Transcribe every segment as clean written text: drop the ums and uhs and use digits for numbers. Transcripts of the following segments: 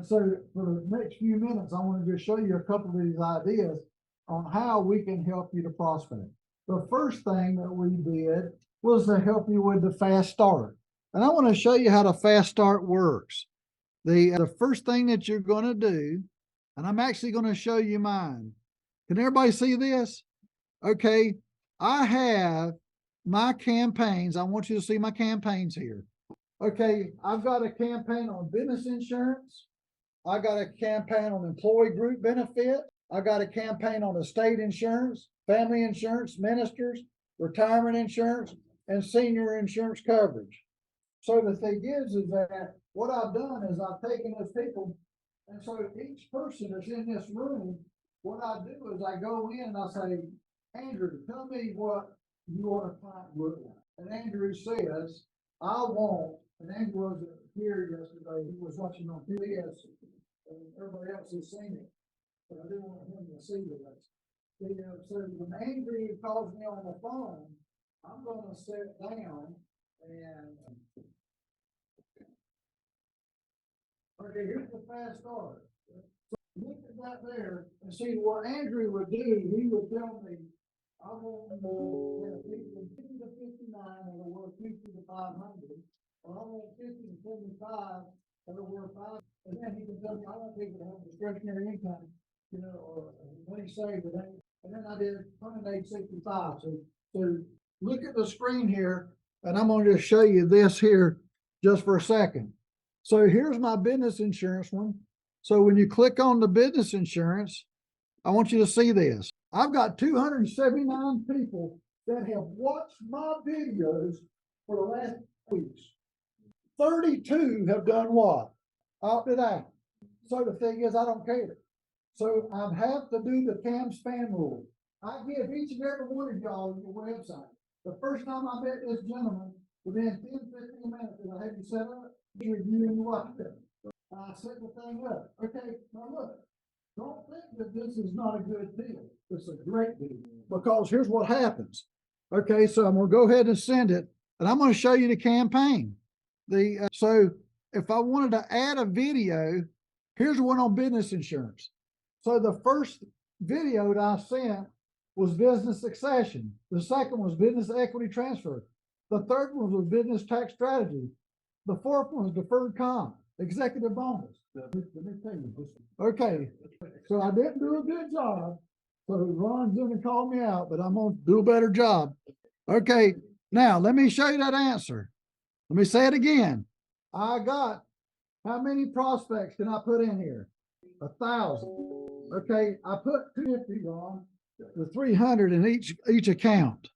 And so for the next few minutes, I want to just show you a couple of these ideas on how we can help you to prospect. The first thing that we did was to help you with the fast start. And I want to show you how the fast start works. The first thing that you're going to do, and I'm actually going to show you mine. Can everybody see this? Okay, I have my campaigns. I want you to see my campaigns here. Okay, I've got a campaign on business insurance. I got a campaign on employee group benefit. I got a campaign on estate insurance, family insurance, ministers, retirement insurance, and senior insurance coverage. So the thing is that what I've done is I've taken those people, and so each person that's in this room, what I do is I go in and I say, Andrew, tell me what you want a client to look like. And Andrew says, I want, and Andrew wasn't here yesterday, he was watching on PBS, and everybody else has seen it, but I didn't want him to see it. So when Andrew calls me on the phone, I'm gonna sit down and okay, here's the fast start. So look at that there and see what Andrew would do. He would tell me, I want people 50 to 59 that'll work 50 to 500, or I want 50 to 75 that'll work 5. And then he can tell me, I want people to have discretionary income, you know, or money saved. And then I did 165. So look at the screen here, and I'm going to just show you this here just for a second. So here's my business insurance one. So when you click on the business insurance, I want you to see this. I've got 279 people that have watched my videos for the last weeks. 32 have done what? Opted out. So the thing is, I don't care. So I have to do the CAM spam rule. I give each and every one of y'all your website. The first time I met this gentleman, within 10-15 minutes, I had you set up, reviewing what I set the thing up. Okay, now look, don't think that this is not a good deal. It's a great deal, because here's what happens. Okay, so I'm gonna go ahead and send it, and I'm gonna show you the campaign. So if I wanted to add a video, here's one on business insurance. So the first video that I sent was business succession. The second was business equity transfer. The third one was business tax strategy. The fourth one was deferred comp, executive bonus. Let me tell you this. Okay, so I didn't do a good job. So Ron's gonna call me out, but I'm gonna do a better job. Okay, now let me show you that answer. Let me say it again. I got, how many prospects can I put in here? 1,000. Okay, I put 250 on the 300 in each account.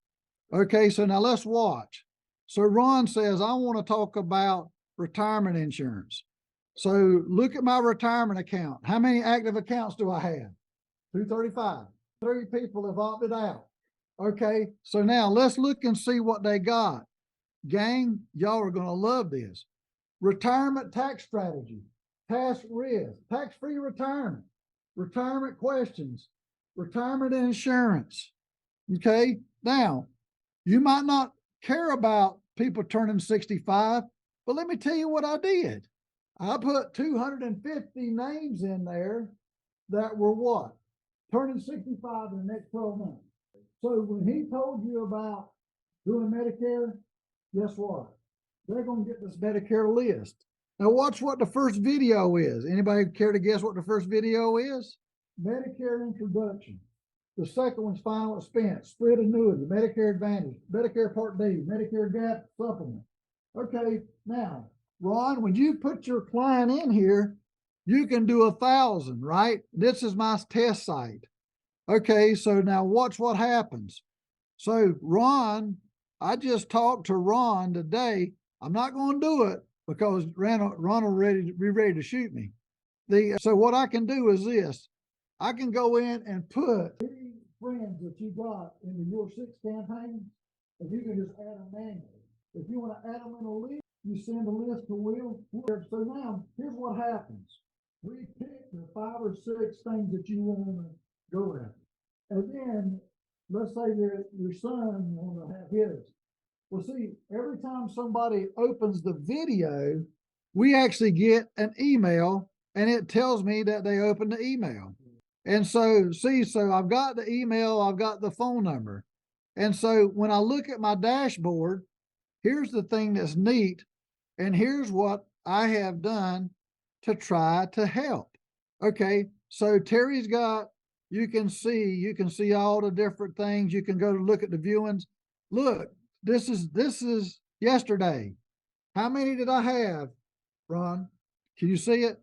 Okay, so now let's watch. So Ron says, I want to talk about retirement insurance. So look at my retirement account. How many active accounts do I have? 235. 3 people have opted out. Okay, so now let's look and see what they got. Gang, y'all are going to love this. Retirement tax strategy, tax risk, tax-free retirement, retirement questions, retirement insurance. Okay, now you might not care about people turning 65, but let me tell you what I did. I put 250 names in there that were what? Turning 65 in the next 12 months. So when he told you about doing Medicare, guess what? They're going to get this Medicare list. Now watch what the first video is. Anybody care to guess what the first video is? Medicare introduction. The second one's final expense, split annuity, Medicare Advantage, Medicare Part D, Medicare Gap supplement. Okay, now, Ron, when you put your client in here, you can do 1,000, right? This is my test site. Okay, so now watch what happens. So Ron, I just talked to Ron today. I'm not going to do it because Ron will be ready to shoot me. So what I can do is this. I can go in and put friends that you got into your 6 campaigns, and you can just add them manually. If you want to add them in a list, you send a list to Will. So now, here's what happens. We pick the 5 or 6 things that you want to go at. And then, let's say your son want to have his. Well, see, every time somebody opens the video, we actually get an email and it tells me that they opened the email. And so, see, so I've got the email, I've got the phone number. And so when I look at my dashboard, here's the thing that's neat. And here's what I have done to try to help. Okay, so Terry's got, you can see all the different things. You can go to look at the viewings. Look, this is yesterday. How many did I have, Ron? Can you see it?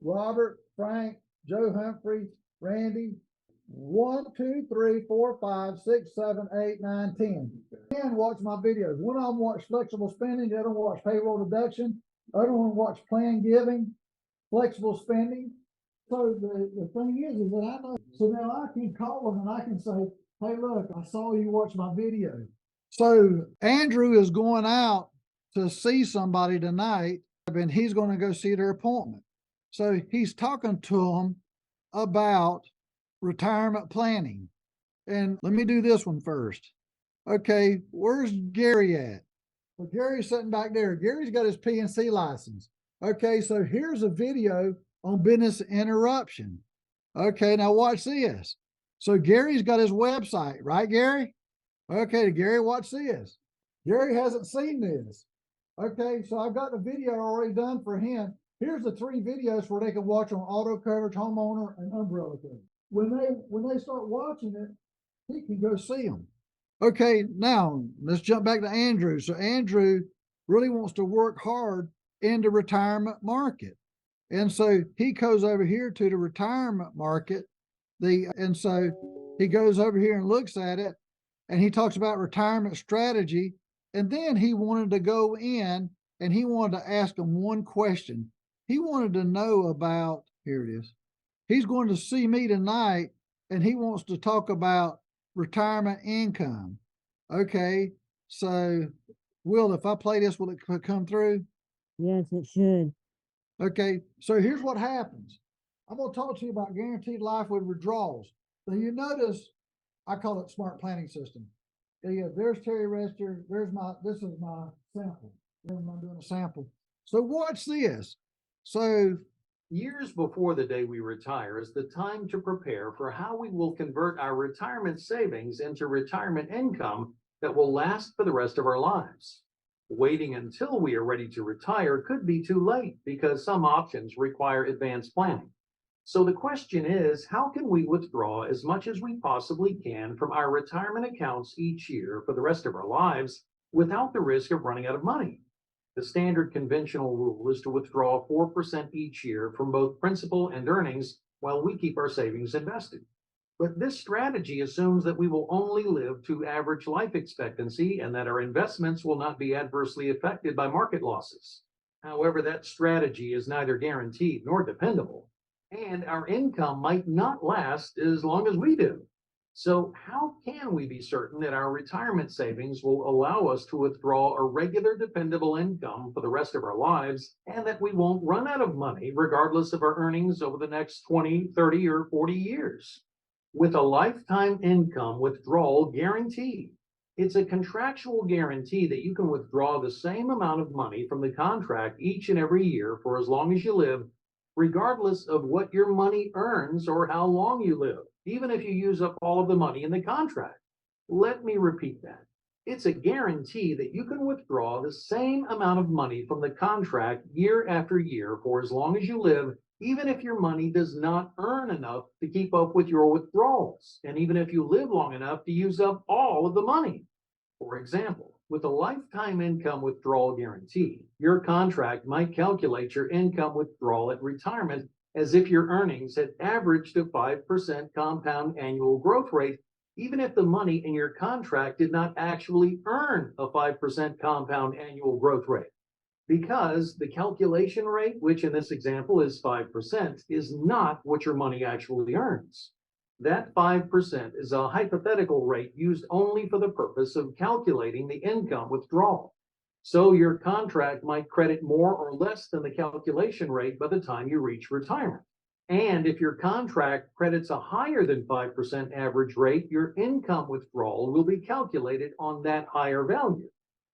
Robert, Frank, Joe Humphrey, Randy. 1, 2, 3, 4, 5, 6, 7, 8, 9, 10. 10 watch my videos. One of them watch flexible spending, the other one watch payroll deduction, other one watch plan giving, flexible spending. So the thing is that I know, so now I can call them and I can say, hey, look, I saw you watch my video. So Andrew is going out to see somebody tonight, and he's going to go see their appointment. So he's talking to them about retirement planning. And let me do this one first. Okay, where's Gary at? Well, Gary's sitting back there. Gary's got his PNC license. Okay, so here's a video on business interruption. Okay, now watch this. So Gary's got his website, right, Gary? Okay, Gary, watch this. Gary hasn't seen this. Okay, so I've got the video already done for him. Here's the 3 videos where they can watch on auto coverage, homeowner, and umbrella coverage. When they start watching it, he can go see them. Okay, now let's jump back to Andrew. So Andrew really wants to work hard in the retirement market. And so he goes over here to the retirement market. And so he goes over here and looks at it, and he talks about retirement strategy. And then he wanted to go in and he wanted to ask him one question. He wanted to know about, here it is. He's going to see me tonight and he wants to talk about retirement income. Okay, so Will, if I play this, will it come through? Yes, it should. Okay, so here's what happens. I'm going to talk to you about guaranteed life with withdrawals. Now you notice I call it smart planning system. Yeah, there's Terry Rester. This is my sample. I'm doing a sample. So watch this. So years before the day we retire is the time to prepare for how we will convert our retirement savings into retirement income that will last for the rest of our lives. Waiting until we are ready to retire could be too late because some options require advanced planning. So the question is, how can we withdraw as much as we possibly can from our retirement accounts each year for the rest of our lives without the risk of running out of money? The standard conventional rule is to withdraw 4% each year from both principal and earnings while we keep our savings invested. But this strategy assumes that we will only live to average life expectancy and that our investments will not be adversely affected by market losses. However, that strategy is neither guaranteed nor dependable, and our income might not last as long as we do. So how can we be certain that our retirement savings will allow us to withdraw a regular dependable income for the rest of our lives and that we won't run out of money regardless of our earnings over the next 20, 30, or 40 years? With a lifetime income withdrawal guarantee. It's a contractual guarantee that you can withdraw the same amount of money from the contract each and every year for as long as you live, regardless of what your money earns or how long you live, even if you use up all of the money in the contract. Let me repeat that. It's a guarantee that you can withdraw the same amount of money from the contract year after year for as long as you live, even if your money does not earn enough to keep up with your withdrawals, and even if you live long enough to use up all of the money. For example, with a lifetime income withdrawal guarantee, your contract might calculate your income withdrawal at retirement as if your earnings had averaged a 5% compound annual growth rate, even if the money in your contract did not actually earn a 5% compound annual growth rate. Because the calculation rate, which in this example is 5%, is not what your money actually earns. That 5% is a hypothetical rate used only for the purpose of calculating the income withdrawal. So your contract might credit more or less than the calculation rate by the time you reach retirement. And if your contract credits a higher than 5% average rate, your income withdrawal will be calculated on that higher value.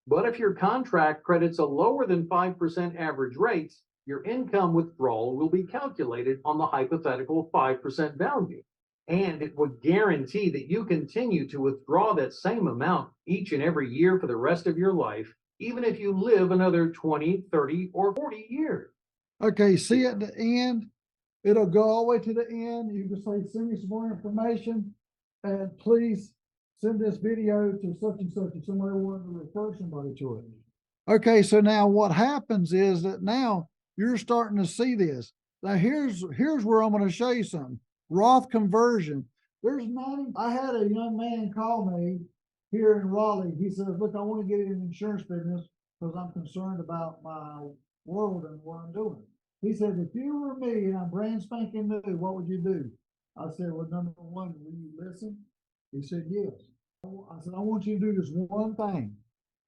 But if your contract credits a lower than 5% average rate, your income withdrawal will be calculated on the hypothetical 5% value. And it would guarantee that you continue to withdraw that same amount each and every year for the rest of your life, even if you live another 20, 30, or 40 years. Okay, see at the end, it'll go all the way to the end. You can say, send me some more information. And please send this video to such and such, and somebody wanted to refer somebody to it. Okay, so now what happens is that now you're starting to see this. Now here's where I'm going to show you something. Roth conversion. I had a young man call me here in Raleigh. He says, look, I want to get in the insurance business because I'm concerned about my world and what I'm doing. He said, if you were me and I'm brand spanking new, what would you do? I said, well, number one, will you listen? He said, yes. I said, I want you to do this one thing.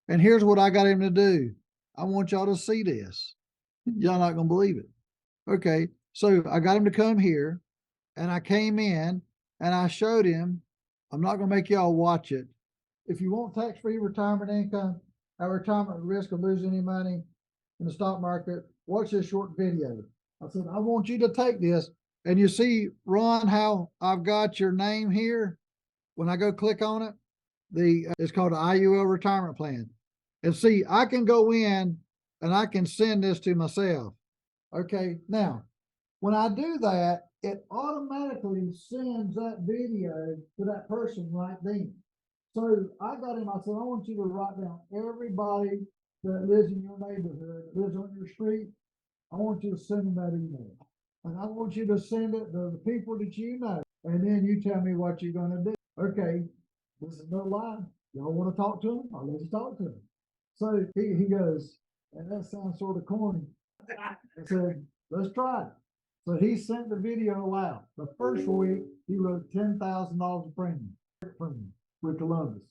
And here's what I got him to do. I want y'all to see this. Y'all not going to believe it. Okay. So I got him to come here and I came in and I showed him, I'm not going to make y'all watch it. If you want tax-free retirement income, at retirement risk of losing any money in the stock market, watch this short video. I said, I want you to take this. And you see, Ron, how I've got your name here. When I go click on it, it's called an IUL retirement plan. And see, I can go in and I can send this to myself. Okay, now, when I do that, it automatically sends that video to that person right then. So I got him, I said, I want you to write down everybody that lives in your neighborhood, that lives on your street. I want you to send them that email. And I want you to send it to the people that you know. And then you tell me what you're going to do. Okay, this is no lie. Y'all want to talk to him? I'll let you talk to him. So he goes, and that sounds sort of corny. I said, let's try it. So he sent the video out. The first week, he wrote $10,000 of premium with Columbus.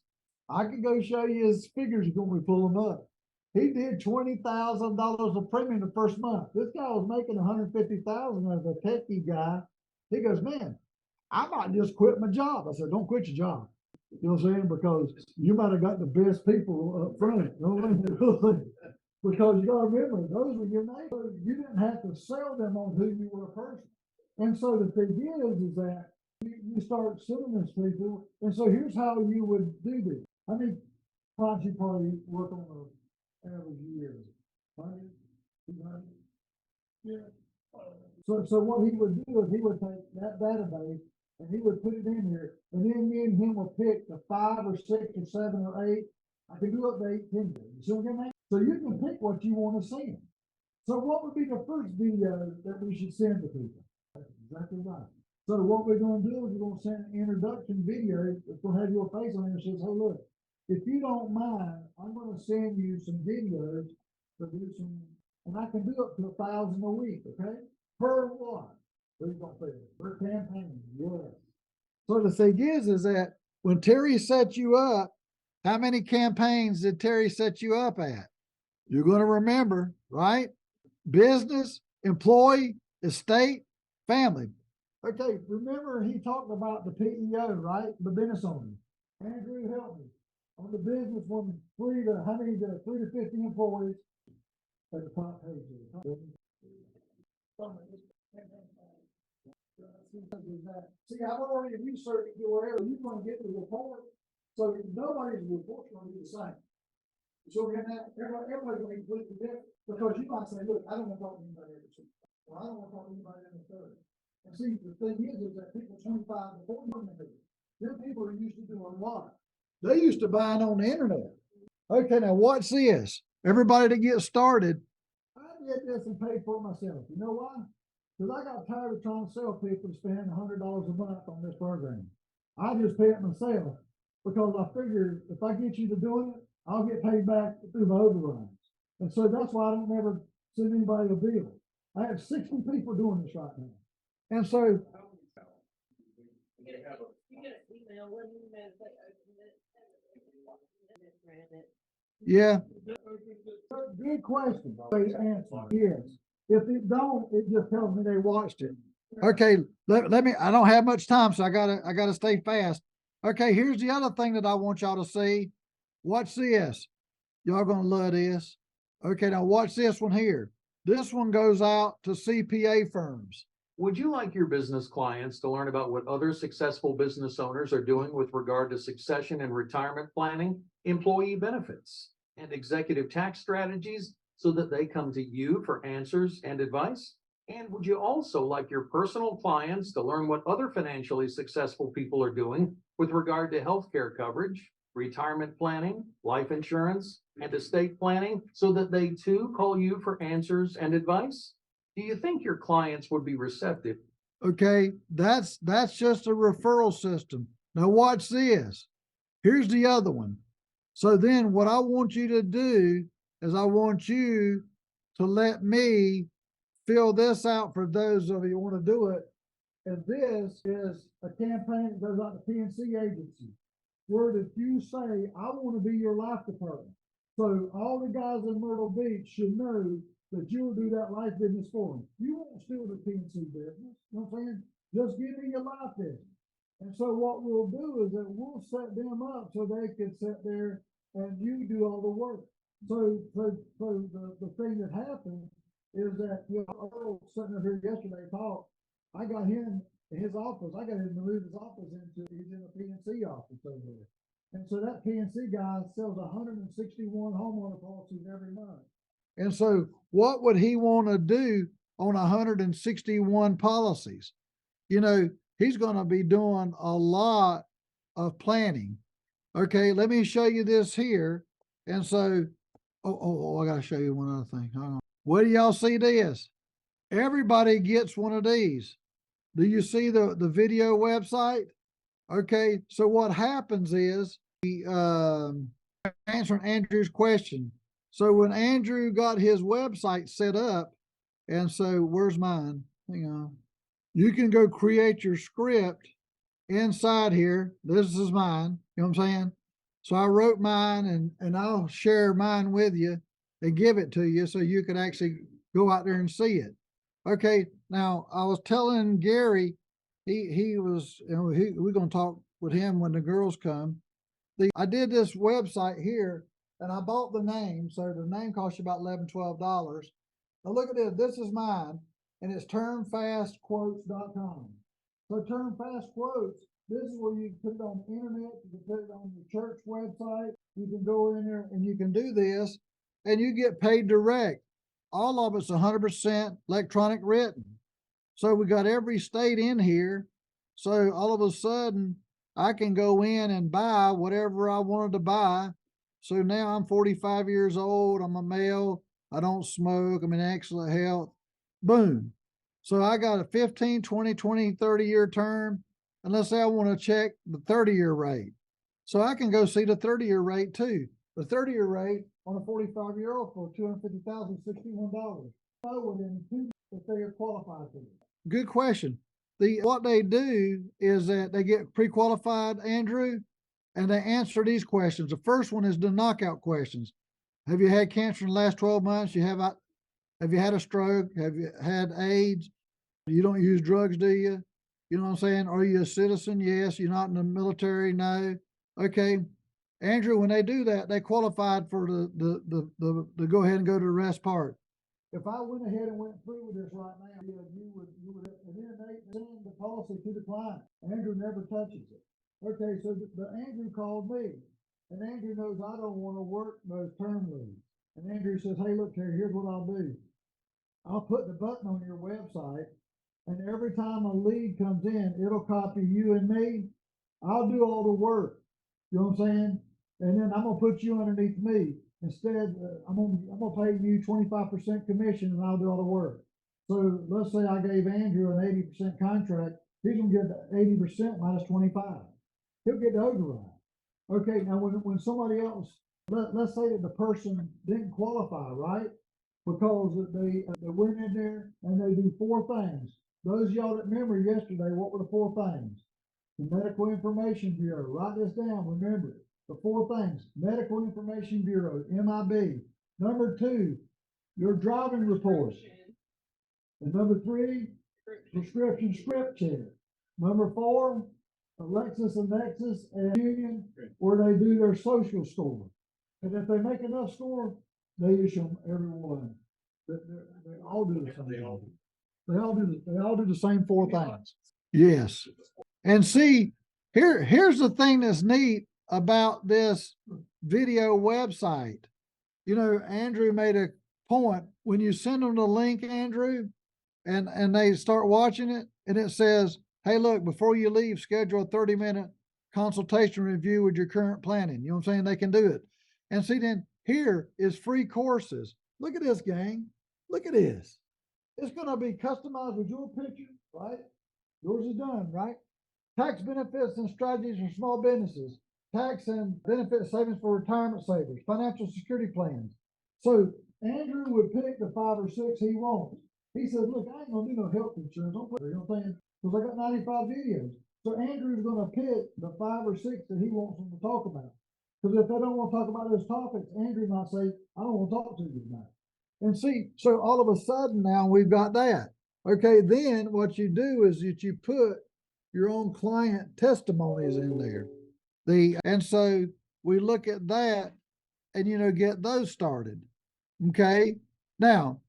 I could go show you his figures when we pull them up. He did $20,000 of premium the first month. This guy was making $150,000 as a techie guy. He goes, man, I might just quit my job. I said, don't quit your job. You know what I'm saying? Because you might have got the best people up front. You know what I mean? Because you gotta remember, those were your neighbors. You didn't have to sell them on who you were a person. And so the thing is that you start sending this to people. And so here's how you would do this. How many clients you probably work on an average year? 100, 200? Yeah. So what he would do is he would take that database and he would put it in here, and then me and him will pick the 5 or 6 or 7 or 8. I can do up to 8, 10. You see what I'm saying? So you can pick what you want to send. So what would be the first video that we should send to people? That's exactly right. So what we're going to do is we're going to send an introduction video. It's going to have your face on it and says, hey, look, if you don't mind, I'm going to send you some videos to do some, and I can do up to 1,000 a week, okay? Per what? Per campaign, yes. So the thing is that when Terry set you up, how many campaigns did Terry set you up at? You're going to remember, right? Business, employee, estate, family. Okay, remember he talked about the PEO, right? The business owner. Andrew, help me. On the business from 3 to 50 employees. At the top page. See, I've already researched whatever you're going to get the report. So nobody's report's going to be the same. So we're gonna everybody's going to be completely different. Because you might say, look, I don't want to talk to anybody every single day. Or I don't want to talk to anybody in the third. And see, the thing is that people 25 to 40 million, them people are used to doing what? They used to buying on the internet. Okay, now watch this. Everybody that gets started, I did this and paid for it myself. You know why? Because I got tired of trying to sell people to spend $100 a month on this program. I just pay it myself because I figured if I get you to doing it, I'll get paid back through my overruns. And so that's why I don't never send anybody a bill. I have 60 people doing this right now. And so You get an email, what do you mean? yeah. Good question. Great answer. Yes. If it don't, it just tells me they watched it. Okay, let me, I don't have much time, so I gotta stay fast. Okay, here's the other thing that I want y'all to see. Watch this. Y'all gonna love this. Okay, now watch this one here. This one goes out to CPA firms. Would you like your business clients to learn about what other successful business owners are doing with regard to succession and retirement planning, employee benefits, and executive tax strategies so that they come to you for answers and advice? And would you also like your personal clients to learn what other financially successful people are doing with regard to healthcare coverage, retirement planning, life insurance, and estate planning so that they too call you for answers and advice? Do you think your clients would be receptive? Okay, that's just a referral system. Now watch this. Here's the other one. So then what I want you to do is I want you to let me fill this out for those of you who want to do it. And this is a campaign that goes out to PNC agency. Where if you say, I want to be your life department. So all the guys in Myrtle Beach should know that you'll do that life business for them. You won't steal the PNC business. You know what I'm saying? Just give me your life business. And so what we'll do is that we'll set them up so they can sit there and you do all the work. So the thing that happened is that, you know, Earl sitting up here yesterday talked, I got him in his office. I got him to move his office he's in a PNC office over there. And so that PNC guy sells 161 homeowner policies every month. And so what would he want to do on 161 policies? You know, he's going to be doing a lot of planning. Okay, let me show you this here. And so, I got to show you one other thing. Hold on. What do y'all see this? Everybody gets one of these. Do you see the video website? Okay, so what happens is answering Andrew's question. So when Andrew got his website set up, and so where's mine? Hang on. You can go create your script inside here. This is mine. You know what I'm saying? So I wrote mine and I'll share mine with you and give it to you so you can actually go out there and see it. Okay, now I was telling Gary, he was, you know, we're gonna talk with him when the girls come. I did this website here and I bought the name, so the name costs you about $11, $12. Now look at this, this is mine, and it's termfastquotes.com. So Term Fast Quotes, this is where you can put it on the internet, you can put it on your church website, you can go in there and you can do this, and you get paid direct. All of it's 100% electronic written. So we got every state in here. So all of a sudden, I can go in and buy whatever I wanted to buy. So now I'm 45 years old. I'm a male. I don't smoke. I'm in excellent health. Boom. So I got a 15, 20, 20, 30-year term. And let's say I want to check the 30-year rate. So I can go see the 30-year rate too. The 30-year rate on a 45-year-old for $250,061. So within 2 months if they are qualified for it. Good question. What they do is that they get pre-qualified, Andrew, and they answer these questions. The first one is the knockout questions. Have you had cancer in the last 12 months? Have you had a stroke? Have you had AIDS? You don't use drugs, do you? You know what I'm saying? Are you a citizen? Yes. You're not in the military? No. Okay. Andrew, when they do that, they qualified for the go ahead and go to the rest part. If I went ahead and went through with this right now, you would, and then they send the policy to the client. Andrew never touches it. Okay, so the Andrew called me, and Andrew knows I don't want to work those term leaves. And Andrew says, hey, look, Terry, here's what I'll do. I'll put the button on your website, and every time a lead comes in, it'll copy you and me. I'll do all the work. You know what I'm saying? And then I'm gonna put you underneath me. Instead, I'm gonna pay you 25% commission and I'll do all the work. So let's say I gave Andrew an 80% contract, he's gonna get 80% minus 25. He'll get the override. Okay, now when somebody else, let's say that the person didn't qualify, right? Because they went in there and they do 4 things. Those of y'all that remember yesterday, what were the 4 things? The Medical Information Bureau, write this down, remember it. The 4 things: Medical Information Bureau, MIB. Number 2, your driving report. And number 3, prescription script check. Number 4, Alexis and Nexus and Union, where they do their social score. And if they make enough score, they issue them every one. They all do the same thing. They all do the same four things. Yes. And see, here's the thing that's neat about this video website. You know, Andrew made a point, when you send them the link, Andrew, and they start watching it, and it says, hey, look, before you leave, schedule a 30-minute consultation review with your current planning. You know what I'm saying? They can do it. And see, then here is free courses. Look at this, gang. Look at this. It's gonna be customized with your picture, right? Yours is done, right? Tax benefits and strategies for small businesses, tax and benefit savings for retirement savers, financial security plans. So Andrew would pick the 5 or 6 he wants. He says, look, I ain't gonna do no health insurance. Don't put, you know what I'm saying? Because I got 95 videos. So Andrew's gonna pick the 5 or 6 that he wants them to talk about. Because if they don't want to talk about those topics, Andrew might say, I don't want to talk to you tonight. And see, so all of a sudden now we've got that. Okay, then what you do is that you put your own client testimonies in there. And so we look at that and, you know, get those started. Okay. Now,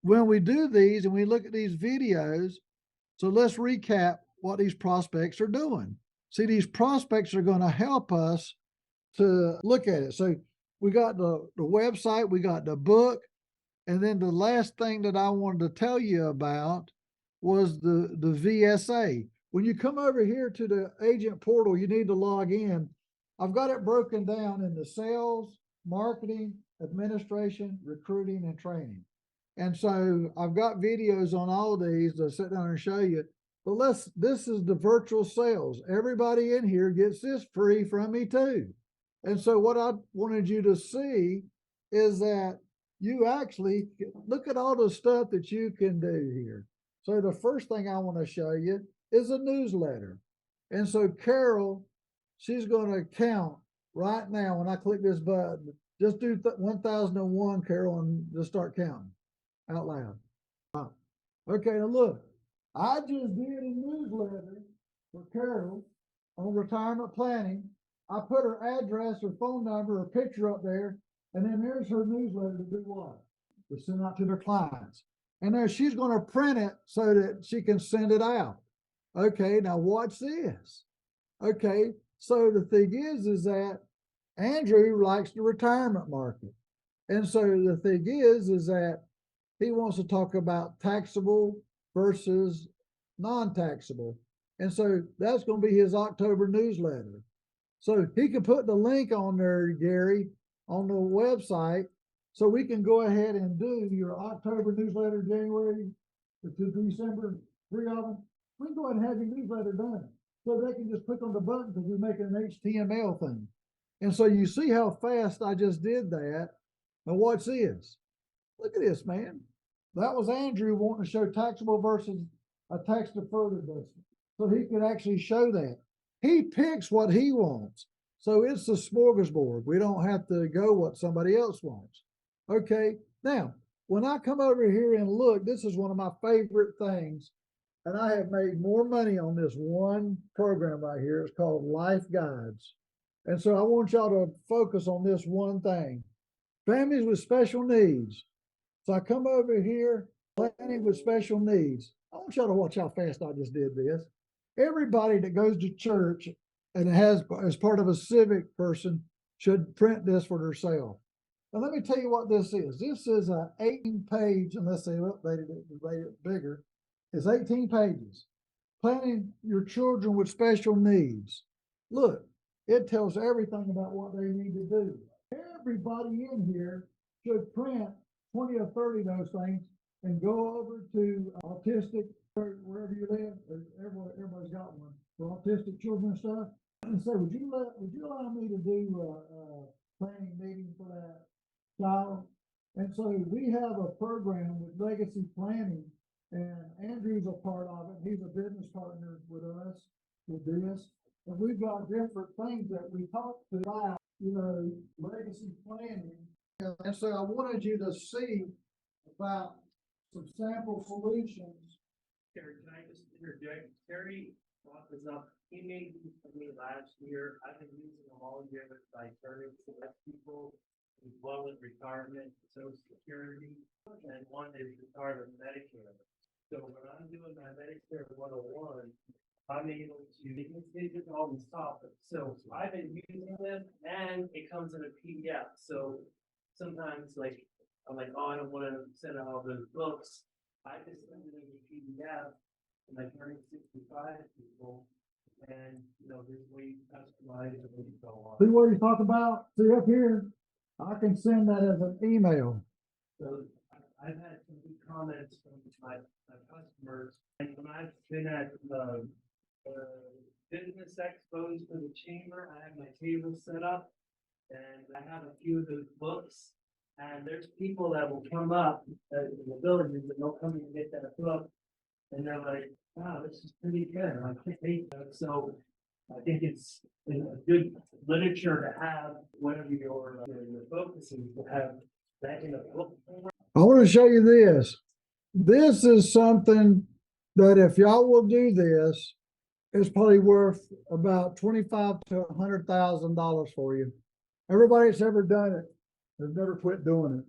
when we do these and we look at these videos, so let's recap what these prospects are doing. See, these prospects are going to help us to look at it. So we got the website, we got the book, and then the last thing that I wanted to tell you about was the VSA. When you come over here to the agent portal, you need to log in. I've got it broken down into sales, marketing, administration, recruiting, and training. And so I've got videos on all of these to sit down and show you. But this is the virtual sales. Everybody in here gets this free from me too. And so what I wanted you to see is that you actually look at all the stuff that you can do here. So the first thing I want to show you is a newsletter. And so Carol, she's going to count right now. When I click this button, just do 1001, Carol, and just start counting out loud. Okay, now look, I just did a newsletter for Carol on retirement planning. I put her address, her phone number, her picture up there, and then there's her newsletter to do what? To send out to their clients. And then she's going to print it so that she can send it out. Okay, now watch this. Okay, so the thing is that Andrew likes the retirement market. And so the thing is that he wants to talk about taxable versus non-taxable. And so that's going to be his October newsletter. So he can put the link on there, Gary, on the website, so we can go ahead and do your October newsletter, January to December, 3 of them. We can go ahead and have your newsletter done. So they can just click on the button because we're making an HTML thing. And so you see how fast I just did that. Now watch this. Look at this, man. That was Andrew wanting to show taxable versus a tax deferred investment. So he could actually show that. He picks what he wants. So it's a smorgasbord. We don't have to go what somebody else wants. Okay. Now, when I come over here and look, this is one of my favorite things. And I have made more money on this one program right here. It's called Life Guides. And so I want y'all to focus on this one thing. Families with special needs. So I come over here, planning with special needs. I want y'all to watch how fast I just did this. Everybody that goes to church and has as part of a civic person should print this for themselves. Now let me tell you what this is. This is an 18-page, unless they updated it, made it bigger. It's 18 pages. Planning your children with special needs. Look, it tells everything about what they need to do. Everybody in here should print 20 or 30 of those things and go over to autistic, wherever you live. Everybody's got one for autistic children and stuff. And say, would you allow me to do a planning meeting for that child? And so we have a program with Legacy Planning, and Andrew's a part of it. He's a business partner with us with this. And we've got different things that we talk about, you know, legacy planning. And so I wanted you to see about some sample solutions. Terry, can I just interject? Terry brought this up. He made these for me last year. I've been using them all year with my attorneys to let people One with retirement, social security, and one is retirement Medicare. So when I'm doing my Medicare 101, I'm able to, you can see it all the stuff. So I've been using them and it comes in a PDF. So sometimes like, I'm like, oh, I don't wanna send out all those books. I just send it in a PDF and I turn it 65 people. And, you know, this way you customize it and so on. See what he's talking about? See up here? I can send that as an email. So I've had some good comments from my customers, and when I've been at business expos for the chamber, I have my table set up. And I have a few of those books, and there's people that will come up in the villages and they'll come and get that book. And they're like, wow, this is pretty good, and I can't hate that, so I think it's a good literature to have, whatever your focus is, to have that in a book. I want to show you this. This is something that if y'all will do this, it's probably worth about $25,000 to $100,000 for you. Everybody that's ever done it has never quit doing it.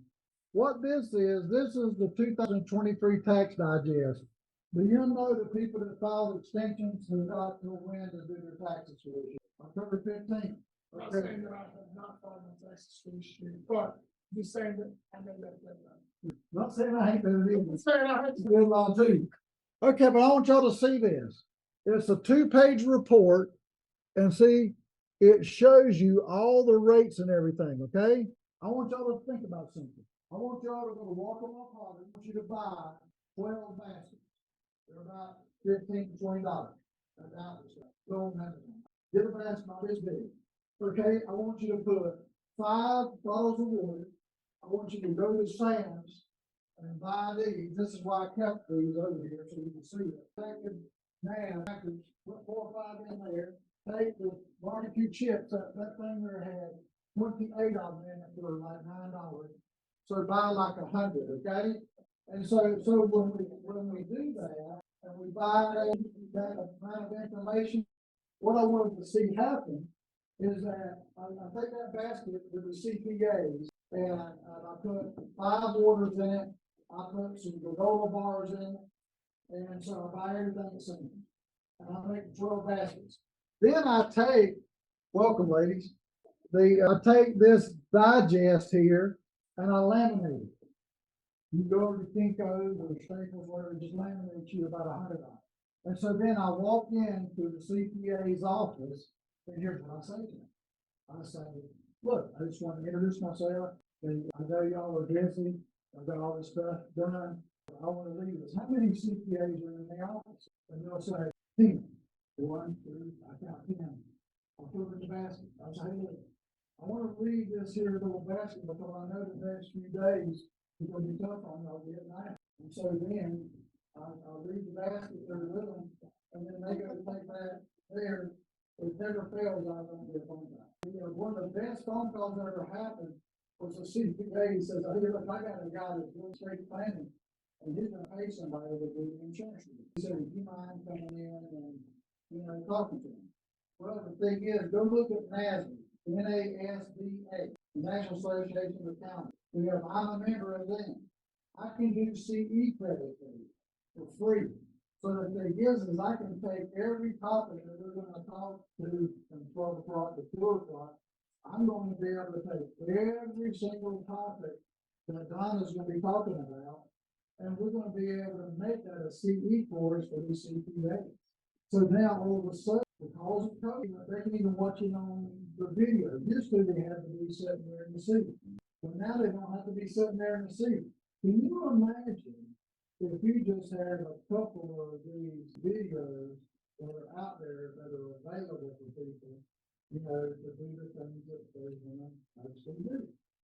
What this is the 2023 tax digest. Do you know the people that filed extensions who got till when to do their taxes for this year? October 15th. Not saying that I have not filed my taxes for this year, but just saying that I know that deadline. Not saying I ain't gonna do Just saying I had It's to. a deadline too. Okay, but I want y'all to see this. It's a 2-page report, and see, it shows you all the rates and everything, okay? I want y'all to think about something. I want y'all to go to Walmart, I want you to buy 12 baskets. They're about $15 to $20. That's out of stuff. Go on Amazon. Get a basket about this big. Okay, I want you to put 5 bottles of water. I want you to go to Sam's and buy these. This is why I kept these over here so you can see it. Take it now, put 4 or 5 in there. Take the barbecue chips, that thing there had 28 of them in it for like $9. So buy like 100, okay? And so when we do that, and we buy that amount of information, what I wanted to see happen is that I take that basket with the CPAs, and I put 5 orders in it, I put some granola bars in it, and so I buy everything that's in it. And I make 12 baskets. Then I take, welcome ladies, I take this digest here and I laminate it. You go over to Kinko's or Staples, whatever, just laminate you about $100. And so then I walk in to the CPA's office, and here's what I say to them. I say, look, I just want to introduce myself, and I know y'all are busy, I've got all this stuff done, I want to leave this. How many CPAs are in the office? And they'll say, 10. 1, 2, I count 10. I'll put it in the basket. I say, look, I want to leave this here little basket because I know the next few days it's gonna be tough on y'all getting out. And so then I'll leave the basket there with them, and then they go to take that there. It never fails, I don't get a phone call. You know, one of the best phone calls that ever happened was a CPA says, hey, look, I got a guy that's doing straight planning, and he's gonna pay somebody to do the insurance. He said, would you mind coming in and, you know, talking to him? Well, the thing is, go look at NASBA, NASBA, National Association of Accountants. I'm a member of them. I can do CE credit for free. So the thing is I can take every topic that we're gonna talk to from 12 o'clock to 2 o'clock. I'm going to be able to take every single topic that Donna's gonna be talking about, and we're gonna be able to make that a CE course for the CPA. So now all of a sudden, because of COVID, they can even watch it on the video. Used to, they had to be sitting there in the seat. But now they don't have to be sitting there in the seat. Can you imagine if you just had a couple of these videos that are out there that are available for people, you know, to do the things that they're gonna actually do?